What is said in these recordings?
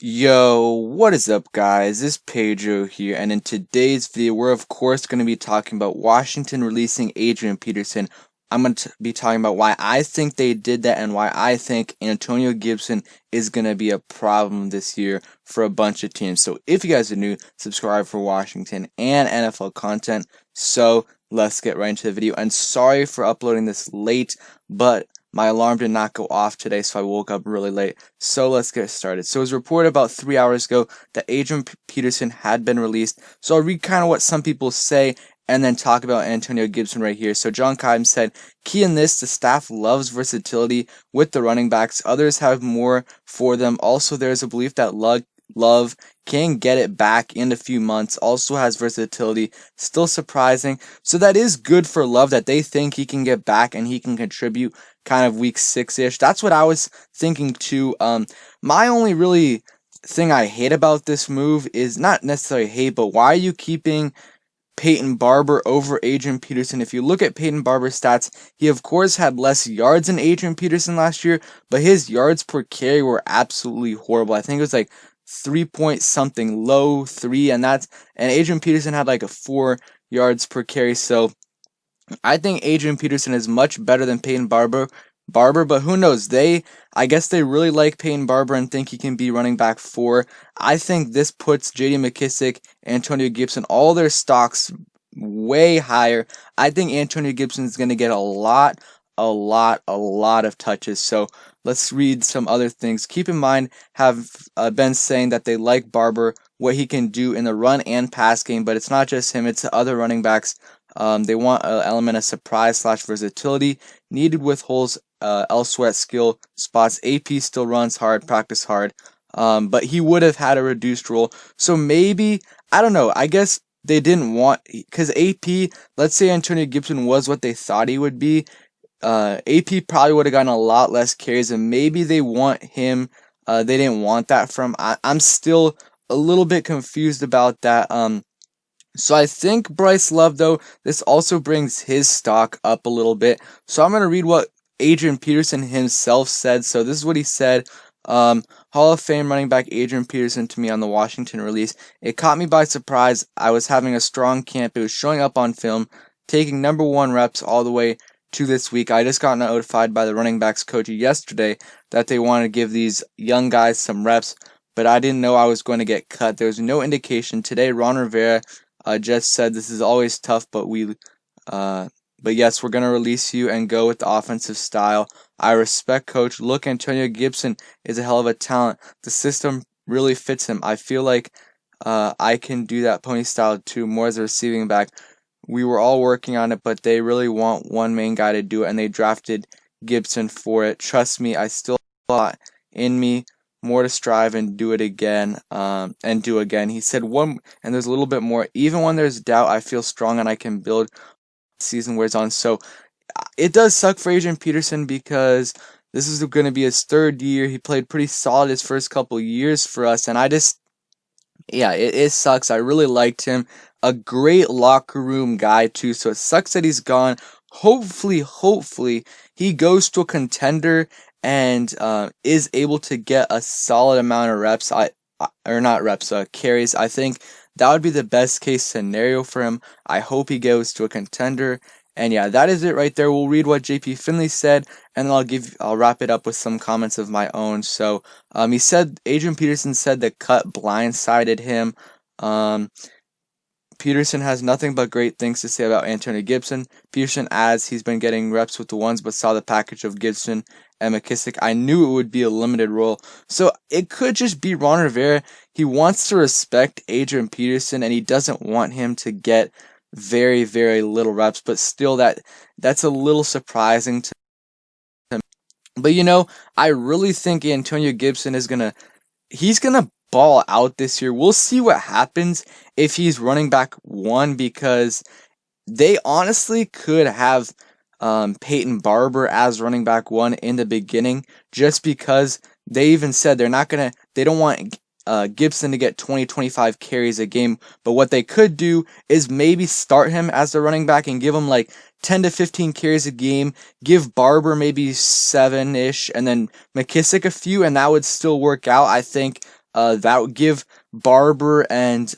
Yo, what is up guys? This is Pedro here, and in today's video we're of course going to be talking about Washington releasing Adrian Peterson. I'm going to be talking about why I think they did that and why I think Antonio Gibson is going to be a problem this year for a bunch of teams. So if you guys are new, subscribe for Washington and NFL content. So let's get right into the video, and sorry for uploading this late, but my alarm did not go off today, so I woke up really late. So let's get started. So it was reported about 3 hours ago that Adrian Peterson had been released. So I'll read kind of what some people say and then talk about Antonio Gibson right here. So John Kime said, key in this, the staff loves versatility with the running backs. Others have more for them. Also, there's a belief that Love can get it back in a few months. Also has versatility. Still surprising. So that is good for Love that they think he can get back and he can contribute kind of week 6-ish. That's what I was thinking too. My only really thing I hate about this move is not necessarily hate, but why are you keeping Peyton Barber over Adrian Peterson? If you look at Peyton Barber's stats, he of course had less yards than Adrian Peterson last year, but his yards per carry were absolutely horrible. I think it was like 3 point something, low 3, and Adrian Peterson had like a 4 yards per carry. So I think Adrian Peterson is much better than Peyton Barber, but who knows? I guess they really like Peyton Barber and think he can be running back 4. I think this puts J.D. McKissic, Antonio Gibson, all their stocks way higher. I think Antonio Gibson is going to get a lot of touches. So let's read some other things. Keep in mind, have been saying that they like Barber, what he can do in the run and pass game, but it's not just him, it's the other running backs. They want an element of surprise / versatility needed with holes elsewhere at skill spots. AP still runs hard, practice hard, but he would have had a reduced role. So maybe, I don't know, I guess they didn't want, because AP, let's say Antonio Gibson was what they thought he would be, AP probably would have gotten a lot less carries, and maybe they want him, they didn't want that from, I'm still a little bit confused about that. So I think Bryce Love, though, this also brings his stock up a little bit. So I'm going to read what Adrian Peterson himself said. So this is what he said. Hall of Fame running back Adrian Peterson to me on the Washington release. It caught me by surprise. I was having a strong camp. It was showing up on film, taking number 1 reps all the way to this week. I just got notified by the running backs coach yesterday that they want to give these young guys some reps, but I didn't know I was going to get cut. There was no indication. Today, Ron Rivera just said this is always tough, but yes, we're gonna release you and go with the offensive style. I respect coach. Look, Antonio Gibson is a hell of a talent. The system really fits him. I feel like I can do that pony style too, more as a receiving back. We were all working on it, but they really want one main guy to do it, and they drafted Gibson for it. Trust me, I still have a lot in me. More to strive and do it again, and do again. He said and there's a little bit more. Even when there's doubt, I feel strong and I can build. Season wears on. So it does suck for Adrian Peterson because this is going to be his 3rd year. He played pretty solid his first couple years for us, and it sucks. I really liked him. A great locker room guy too. So it sucks that he's gone. Hopefully he goes to a contender and is able to get a solid amount of reps, carries. I think that would be the best case scenario for him. I hope he goes to a contender. And yeah, that is it right there. We'll read what JP Finley said, and then I'll wrap it up with some comments of my own. So he said, Adrian Peterson said the cut blindsided him. Peterson has nothing but great things to say about Antonio Gibson. Peterson adds he's been getting reps with the ones, but saw the package of Gibson and McKissic. I knew it would be a limited role. So it could just be Ron Rivera. He wants to respect Adrian Peterson, and he doesn't want him to get very, very little reps. But still, that's a little surprising to him. But I really think Antonio Gibson he's gonna ball out this year. We'll see what happens if he's running back 1, because they honestly could have Peyton Barber as running back 1 in the beginning, just because they even said they don't want Gibson to get 20-25 carries a game, but what they could do is maybe start him as the running back and give him like 10 to 15 carries a game, give Barber maybe 7-ish, and then McKissic a few, and that would still work out. I think That would give Barber and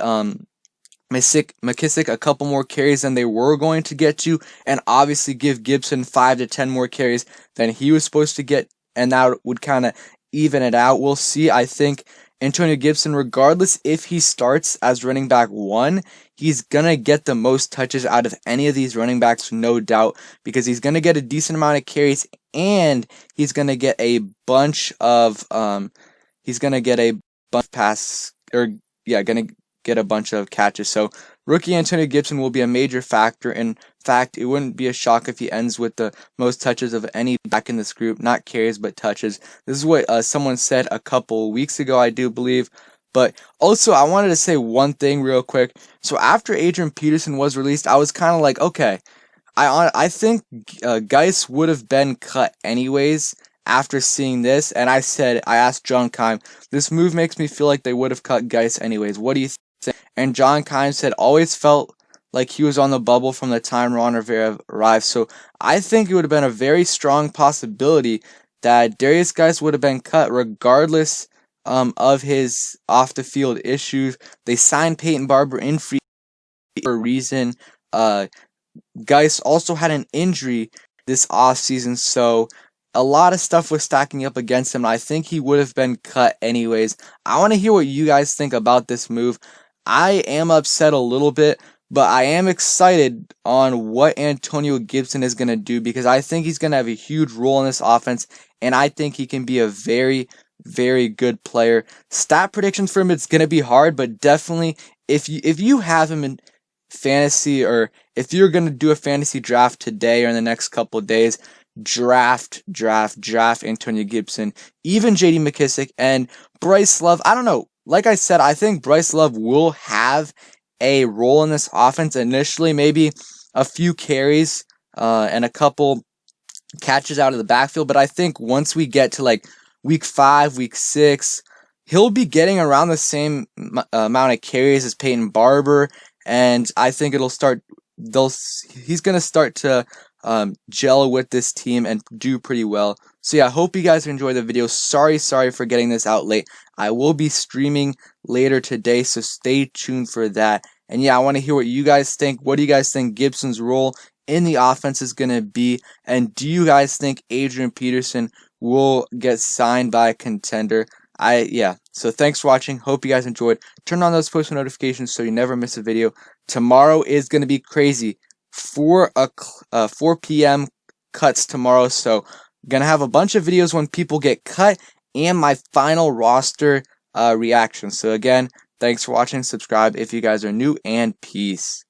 McKissick a couple more carries than they were going to get to, and obviously give Gibson 5 to 10 more carries than he was supposed to get, and that would kind of even it out. We'll see. I think Antonio Gibson, regardless if he starts as running back 1, he's going to get the most touches out of any of these running backs, no doubt, because he's going to get a decent amount of carries, and he's going to get a bunch of pass, or yeah, going to get a bunch of catches. So rookie Antonio Gibson will be a major factor. In fact, it wouldn't be a shock if he ends with the most touches of any back in this group, not carries but touches. This is what someone said a couple weeks ago, I do believe. But also, I wanted to say one thing real quick. So after Adrian Peterson was released, I was kind of like, okay, I think Geis would have been cut anyways after seeing this, and I asked John Keim, this move makes me feel like they would have cut Geis anyways. What do you think? And John Keim said, always felt like he was on the bubble from the time Ron Rivera arrived. So I think it would have been a very strong possibility that Darius Geis would have been cut regardless of his off-the-field issues. They signed Peyton Barber in free for a reason. Geis also had an injury this offseason, so a lot of stuff was stacking up against him. I think he would have been cut anyways. I want to hear what you guys think about this move. I am upset a little bit, but I am excited on what Antonio Gibson is going to do, because I think he's going to have a huge role in this offense, and I think he can be a very, very good player. Stat predictions for him, it's going to be hard, but definitely if you have him in fantasy, or if you're going to do a fantasy draft today or in the next couple of days, draft Antonio Gibson, even JD McKissick and Bryce Love. I don't know. Like I said, I think Bryce Love will have a role in this offense initially, maybe a few carries and a couple catches out of the backfield. But I think once we get to like week 5, week 6, he'll be getting around the same amount of carries as Peyton Barber, and I think he's going to start to gel with this team and do pretty well. So yeah, I hope you guys enjoyed the video. Sorry for getting this out late. I will be streaming later today, so stay tuned for that. And yeah, I want to hear what you guys think. What do you guys think Gibson's role in the offense is going to be? And do you guys think Adrian Peterson will get signed by a contender? So thanks for watching. Hope you guys enjoyed. Turn on those post notifications so you never miss a video. Tomorrow is going to be crazy. 4 p.m. cuts tomorrow, so gonna have a bunch of videos when people get cut and my final roster reaction. So again, thanks for watching. Subscribe if you guys are new, and peace.